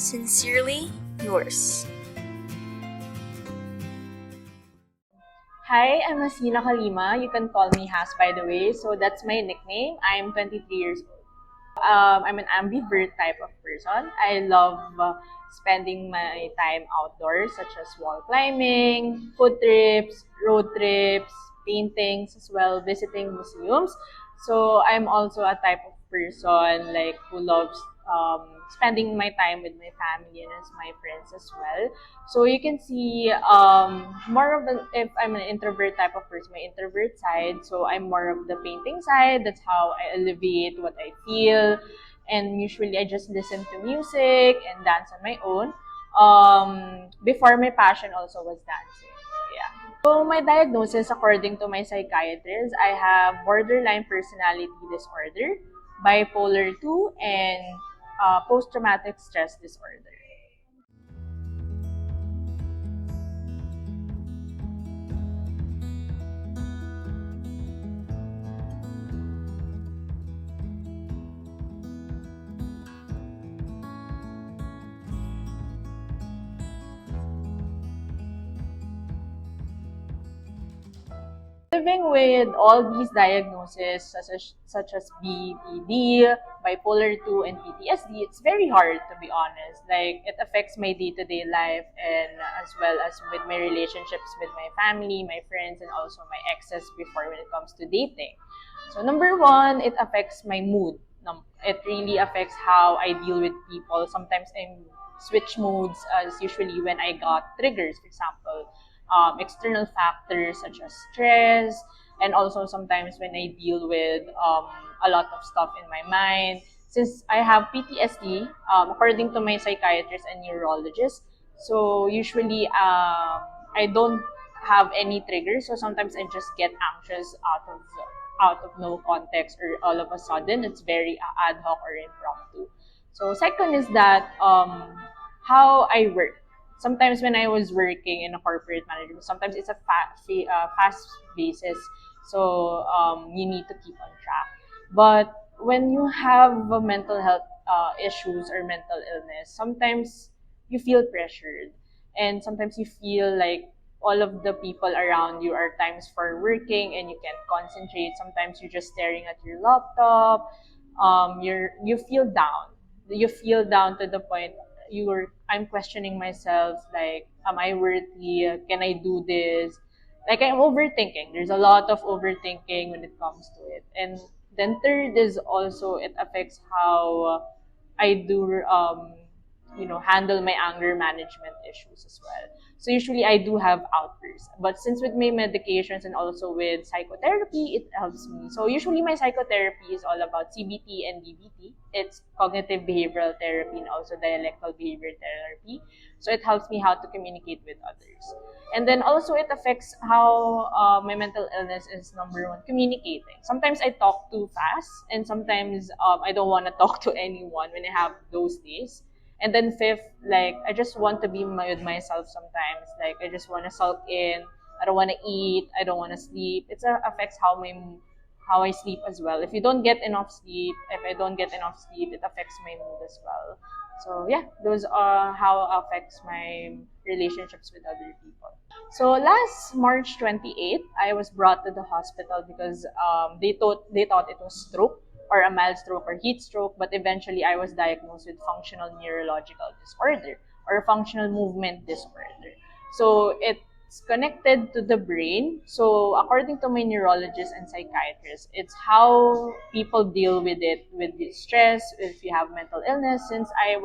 Sincerely yours. Hi, I'm Hasina Kalima. You can call me Has, by the way. So that's my nickname. I'm 23 years old. I'm an ambivert type of person. I love spending my time outdoors, such as wall climbing, food trips, road trips, paintings as well, visiting museums. So I'm also a type of person like who loves spending my time with my family and as my friends as well. So you can see more of the, if I'm an introvert type of person, my introvert side. So I'm more of the painting side. That's how I alleviate what I feel. And usually I just listen to music and dance on my own. Before, my passion also was dancing. So yeah. So my diagnosis, according to my psychiatrist, I have borderline personality disorder, bipolar 2, and post-traumatic stress disorder. Living with all these diagnoses, such as BPD, bipolar 2, and PTSD, it's very hard, to be honest. Like, it affects my day-to-day life, and as well as with my relationships with my family, my friends, and also my exes before when it comes to dating. So number one, it affects my mood. It really affects how I deal with people. Sometimes I switch moods, as usually when I got triggers, for example, external factors such as stress, and also sometimes when I deal with a lot of stuff in my mind. Since I have PTSD, according to my psychiatrist and neurologist, so usually I don't have any triggers. So sometimes I just get anxious out of no context, or all of a sudden it's very ad hoc or impromptu. So second is that how I work. Sometimes when I was working in a corporate management, sometimes it's a fast basis, so you need to keep on track. But when you have mental health issues or mental illness, sometimes you feel pressured, and sometimes you feel like all of the people around you are times for working and you can't concentrate. Sometimes you're just staring at your laptop. You feel down. You feel down to the point I'm questioning myself, like, am I worthy? Can I do this? Like, I'm overthinking. There's a lot of overthinking when it comes to it. And then third is also it affects how I do handle my anger management issues as well. So usually I do have outbursts. But since with my medications and also with psychotherapy, it helps me. So usually my psychotherapy is all about CBT and DBT. It's cognitive behavioral therapy and also dialectical behavior therapy. So it helps me how to communicate with others. And then also it affects how my mental illness is number one, communicating. Sometimes I talk too fast, and sometimes I don't want to talk to anyone when I have those days. And then fifth, like, I just want to be with myself sometimes. Like, I just want to sulk in. I don't want to eat. I don't want to sleep. It affects how I sleep as well. If I don't get enough sleep, it affects my mood as well. So yeah, those are how it affects my relationships with other people. So last March 28th, I was brought to the hospital because they thought it was stroke, or a mild stroke or heat stroke, but eventually I was diagnosed with functional neurological disorder, or functional movement disorder. So it's connected to the brain. So according to my neurologist and psychiatrist, it's how people deal with it, with the stress, if you have mental illness. Since I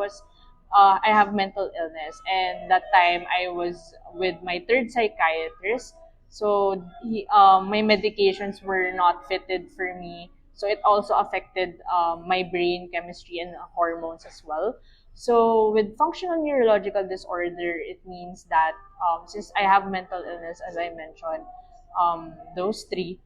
have mental illness, and that time I was with my third psychiatrist. So my medications were not fitted for me. So it also affected my brain chemistry and hormones as well. So with functional neurological disorder, it means that since I have mental illness, as I mentioned, those three,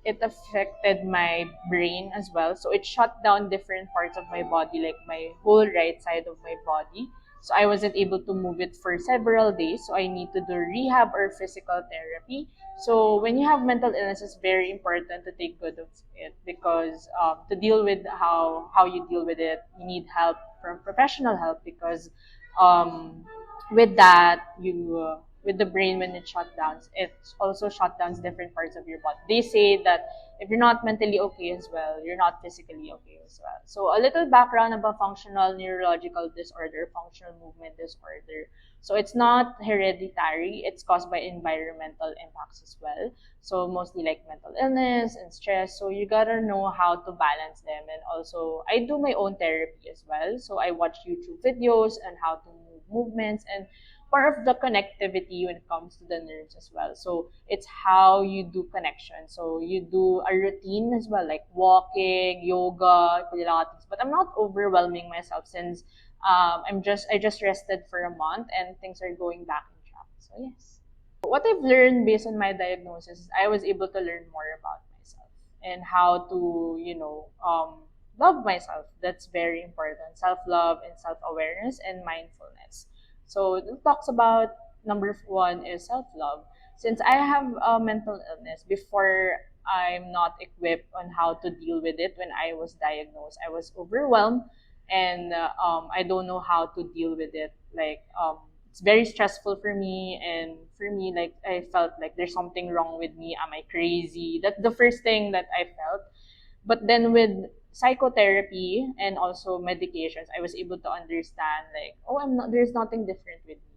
it affected my brain as well. So it shut down different parts of my body, like my whole right side of my body. So I wasn't able to move it for several days. So I need to do rehab or physical therapy. So when you have mental illness, it's very important to take good of it, because to deal with how you deal with it, you need help from professional help, because um, with that, you with the brain when it shut down, it also shut down different parts of your body. They say that if you're not mentally okay as well, you're not physically okay as well. So a little background about functional neurological disorder, functional movement disorder. So it's not hereditary, it's caused by environmental impacts as well. So mostly like mental illness and stress. So you gotta know how to balance them. And also I do my own therapy as well. So I watch YouTube videos on how to move movements and part of the connectivity when it comes to the nerves as well. So it's how you do connection. So you do a routine as well, like walking, yoga, pilates. But I'm not overwhelming myself since I just rested for a month and things are going back in track. So yes. What I've learned based on my diagnosis is I was able to learn more about myself and how to, love myself. That's very important. Self-love and self-awareness and mindfulness. So it talks about number one is self-love. Since I have a mental illness, before I'm not equipped on how to deal with it when I was diagnosed, I was overwhelmed and I don't know how to deal with it. It's very stressful for me, and for me, like I felt like there's something wrong with me. Am I crazy? That's the first thing that I felt. But then with psychotherapy and also medications, I was able to understand like, oh, I'm not. There's nothing different with me.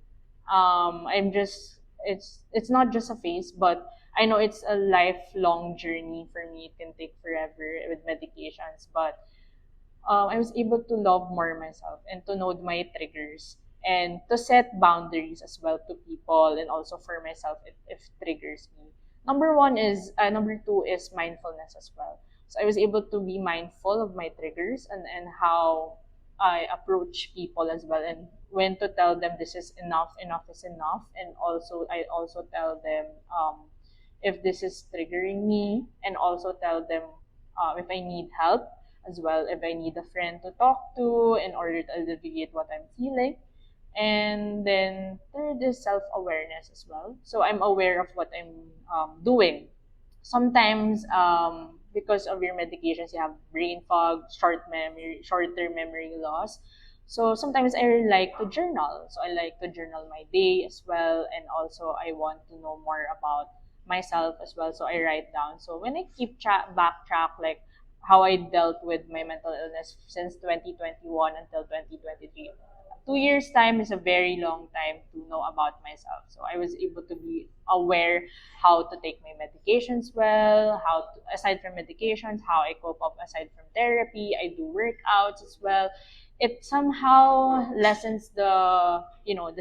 I'm just. It's not just a phase, but I know it's a lifelong journey for me. It can take forever with medications, but I was able to love more myself and to know my triggers and to set boundaries as well to people and also for myself if triggers me. Number two is mindfulness as well. So I was able to be mindful of my triggers and how I approach people as well and when to tell them this is enough is enough. And also I also tell them if this is triggering me and also tell them if I need help as well, if I need a friend to talk to in order to alleviate what I'm feeling. And then third is self-awareness as well. So I'm aware of what I'm doing. Sometimes, because of your medications, you have brain fog, short-term memory loss. So sometimes I like to journal. So I like to journal my day as well, and also I want to know more about myself as well. So I write down. So when I keep backtrack, like how I dealt with my mental illness since 2021 until 2023. 2 years time is a very long time to know about myself. So I was able to be aware how to take my medications well, aside from medications, how I cope up aside from therapy. I do workouts as well. It somehow lessens the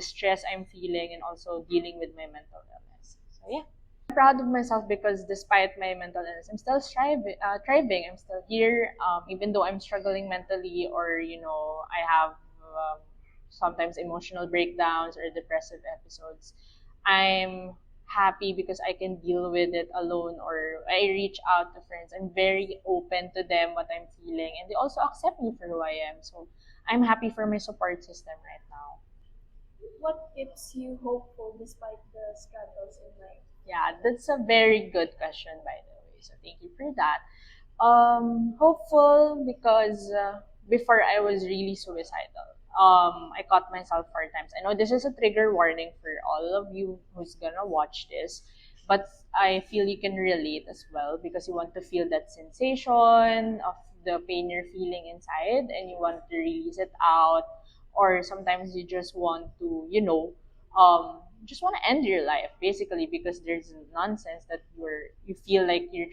stress I'm feeling and also dealing with my mental illness. So yeah. I'm proud of myself because despite my mental illness, I'm still thriving. I'm still here, even though I'm struggling mentally, or I have sometimes emotional breakdowns or depressive episodes. I'm happy because I can deal with it alone, or I reach out to friends. I'm very open to them what I'm feeling, and they also accept me for who I am. So I'm happy for my support system right now. What keeps you hopeful despite the struggles in life? Yeah, that's a very good question, by the way. So thank you for that. Hopeful because before I was really suicidal. I caught myself 4 times. I know this is a trigger warning for all of you who's gonna watch this, but I feel you can relate as well because you want to feel that sensation of the pain you're feeling inside and you want to release it out, or sometimes you just want to, just want to end your life basically because there's nonsense that you feel like you're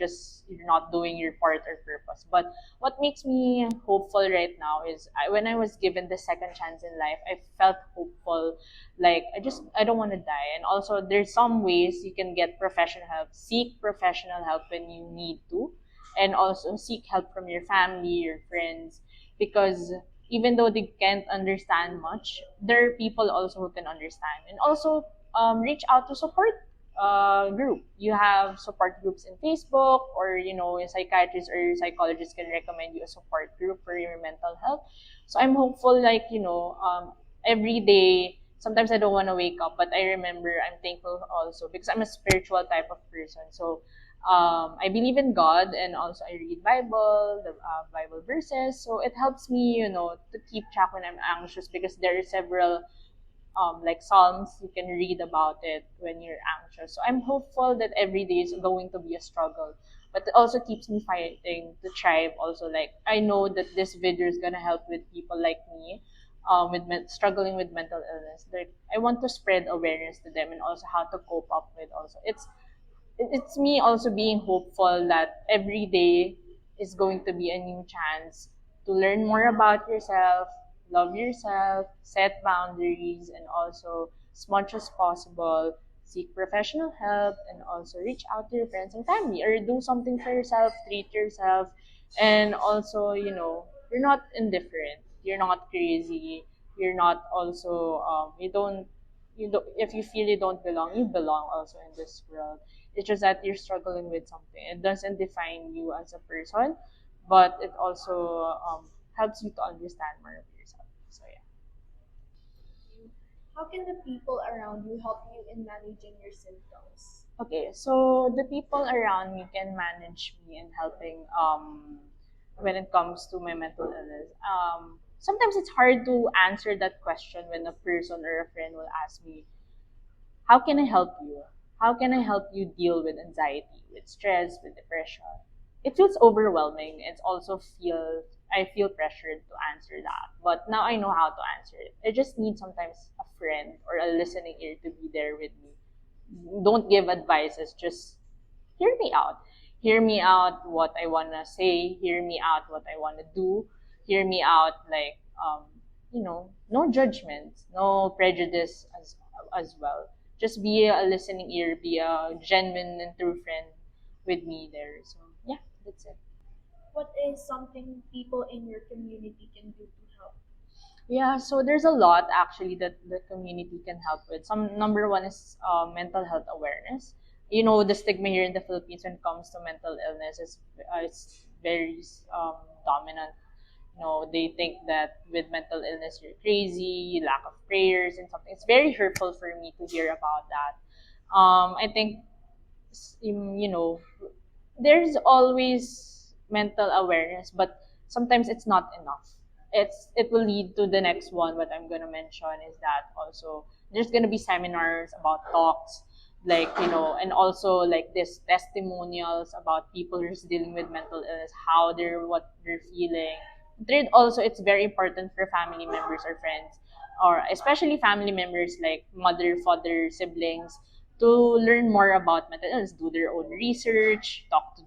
not doing your part or purpose. But what makes me hopeful right now is when I was given the second chance in life, I felt hopeful. Like I don't want to die. And also there's some ways you can get professional help. Seek professional help when you need to, and also seek help from your family, your friends, because even though they can't understand much, there are people also who can understand. And also reach out to support group. You have support groups in Facebook, or a psychiatrist or psychologist can recommend you a support group for your mental health. So I'm hopeful, like every day. Sometimes I don't want to wake up, but I remember I'm thankful also because I'm a spiritual type of person. So I believe in God, and also I read Bible, the Bible verses. So it helps me, to keep track when I'm anxious, because there are several like Psalms you can read about it when you're anxious. So I'm hopeful that every day is going to be a struggle, but it also keeps me fighting to thrive. Also, like I know that this video is gonna help with people like me, with struggling with mental illness. Like I want to spread awareness to them, and also how to cope up with. Also, it's me also being hopeful that every day is going to be a new chance to learn more about yourself, love yourself, set boundaries, and also, as much as possible, seek professional help, and also reach out to your friends and family, or do something for yourself, treat yourself, and also, you're not indifferent, you're not crazy, you're not also, if you feel you don't belong, you belong also in this world. It's just that you're struggling with something. It doesn't define you as a person, but it also helps you to understand more of yourself. So yeah. How can the people around you help you in managing your symptoms? Okay, so the people around me can manage me in helping when it comes to my mental illness. Sometimes it's hard to answer that question when a person or a friend will ask me, how can I help you? How can I help you deal with anxiety, with stress, with depression? It feels overwhelming. It's also I feel pressured to answer that. But now I know how to answer it. I just need sometimes a friend or a listening ear to be there with me. Don't give advices, just hear me out. Hear me out what I wanna say, hear me out what I wanna do, hear me out like no judgment, no prejudice as well. Just be a listening ear, be a genuine and true friend with me there. So yeah, that's it. What is something people in your community can do to help? Yeah, so there's a lot actually that the community can help with. Some number one is mental health awareness. The stigma here in the Philippines when it comes to mental illness is it's very dominant. They think that with mental illness you're crazy, you lack of prayers and something. It's very hurtful for me to hear about that. I think you know there's always mental awareness, but sometimes it's not enough. It will lead to the next one. What I'm gonna mention is that also there's gonna be seminars about talks, like and also like this testimonials about people who's dealing with mental illness, how what they're feeling. Third, also it's very important for family members or friends, or especially family members like mother, father, siblings, to learn more about mental illness, do their own research, talk to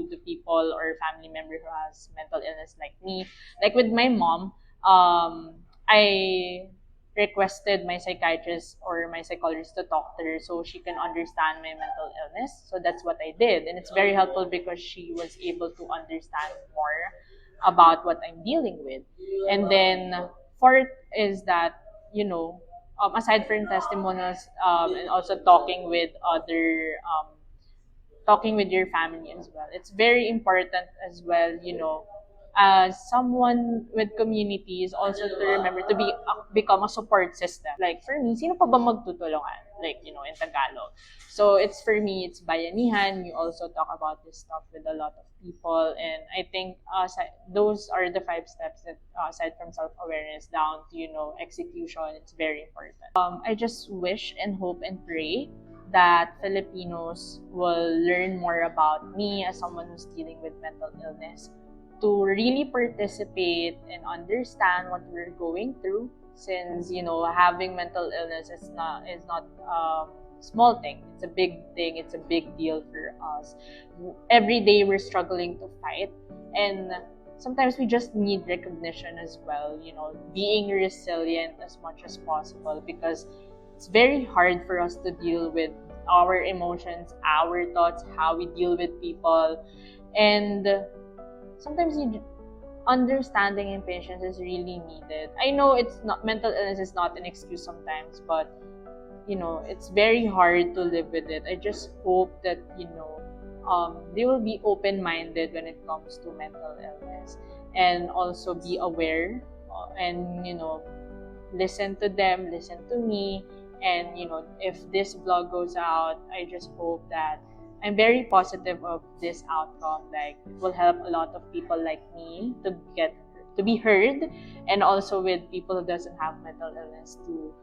the people or family member who has mental illness like me. Like with my mom, I requested my psychiatrist or my psychologist to talk to her so she can understand my mental illness. So that's what I did. And it's very helpful because she was able to understand more about what I'm dealing with. And then fourth is that, aside from testimonials, and also talking with your family as well. It's very important as well, as someone with community is also to remember to become a support system. Like for me, sino pa ba magtutulungan? Like, in Tagalog. So it's for me, it's bayanihan. You also talk about this stuff with a lot of people. And I think those are the 5 steps that, aside from self-awareness down to, execution, it's very important. I just wish and hope and pray that Filipinos will learn more about me as someone who's dealing with mental illness, to really participate and understand what we're going through, since having mental illness is not small thing. It's a big thing. It's a big deal for us. Every day we're struggling to fight, and sometimes we just need recognition as well, being resilient as much as possible, because it's very hard for us to deal with our emotions, our thoughts, how we deal with people. And sometimes understanding and patience is really needed. I know it's not mental illness is not an excuse sometimes, but it's very hard to live with it. I just hope that they will be open-minded when it comes to mental illness, and also be aware, and listen to them, listen to me. And if this vlog goes out, I just hope that I'm very positive of this outcome. Like, it will help a lot of people like me to be heard, and also with people who doesn't have mental illness to,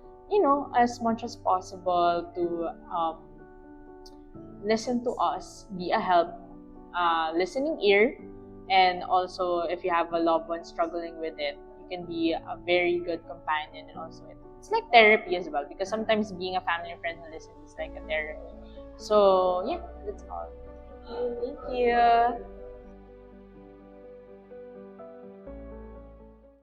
as much as possible to listen to us, be a listening ear, and also if you have a loved one struggling with it, you can be a very good companion, and also it's like therapy as well, because sometimes being a family friend who listens is like a therapy. So yeah, that's all. Thank you. Thank you.